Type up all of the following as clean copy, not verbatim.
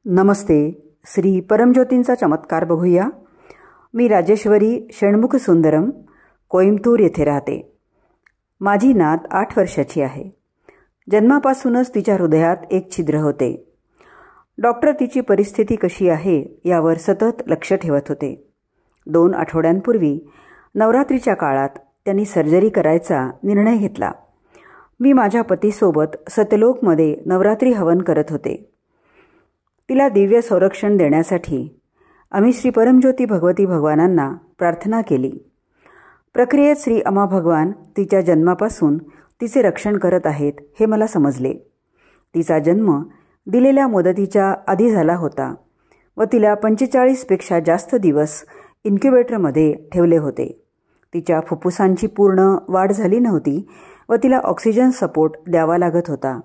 नमस्ते. श्री परमज्योतींचा चमत्कार बघूया. मी राजेश्वरी षण्मुख सुंदरम कोइंबतूर येथे राहते. माझी नात 8 वर्षाची आहे. जन्मापासूनच तिच्या हृदयात एक छिद्र होते. डॉक्टर तिची परिस्थिती कशी आहे यावर सतत लक्ष ठेवत होते. 2 आठवड्यांपूर्वी नवरात्रीच्या काळात त्यांनी सर्जरी करायचा निर्णय घेतला. मी माझ्या पतीसोबत सतलोकमध्ये नवरात्री हवन करत होते. तिला दिव्य संरक्षण देण्यासाठी आम्ही श्री परमज्योती भगवती भगवानांना प्रार्थना केली. प्रक्रियेत श्री अमा भगवान तिच्या जन्मापासून तिचे रक्षण करत आहेत हे मला समजले. तिचा जन्म दिलेल्या मुदतीच्या आधी झाला होता व तिला 45पेक्षा जास्त दिवस इन्क्युबेटरमध्ये ठेवले होते. तिच्या फुफ्फुसांची पूर्ण वाढ झाली नव्हती व तिला ऑक्सिजन सपोर्ट द्यावा लागत होता.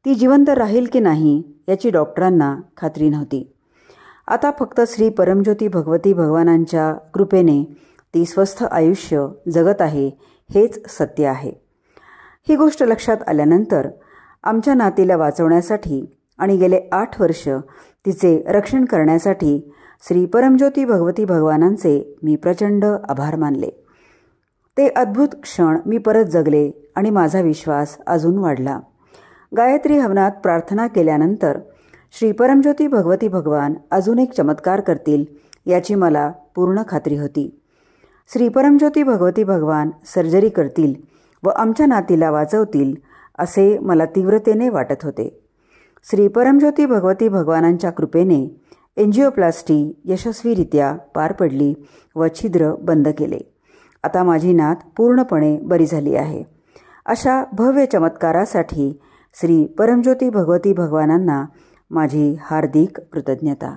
ती जिवंत राहील की नाही याची डॉक्टरांना खात्री नव्हती. आता फक्त श्री परमज्योती भगवती भगवानांच्या कृपेने ती स्वस्थ आयुष्य जगत आहे हेच सत्य आहे. ही गोष्ट लक्षात आल्यानंतर आमच्या नातीला वाचवण्यासाठी आणि गेले 8 वर्ष तिचे रक्षण करण्यासाठी श्री परमज्योती भगवती भगवानांचे मी प्रचंड आभार मानले. ते अद्भुत क्षण मी परत जगले आणि माझा विश्वास अजून वाढला. गायत्री हवनात प्रार्थना केल्यानंतर श्री परमज्योती भगवती भगवान अजून एक चमत्कार करतील याची मला पूर्ण खात्री होती. श्री परमज्योती भगवती भगवान सर्जरी करतील व आमच्या नातीला वाचवतील असे मला तीव्रतेने वाटत होते. श्री परमज्योती भगवती भगवानांच्या कृपेने एंजिओप्लास्टी यशस्वीरित्या पार पडली व छिद्र बंद केले. आता माझी नात पूर्णपणे बरी झाली आहे. अशा भव्य चमत्कारासाठी श्री परमज्योती भगवती भगवानांना माझी हार्दिक कृतज्ञता.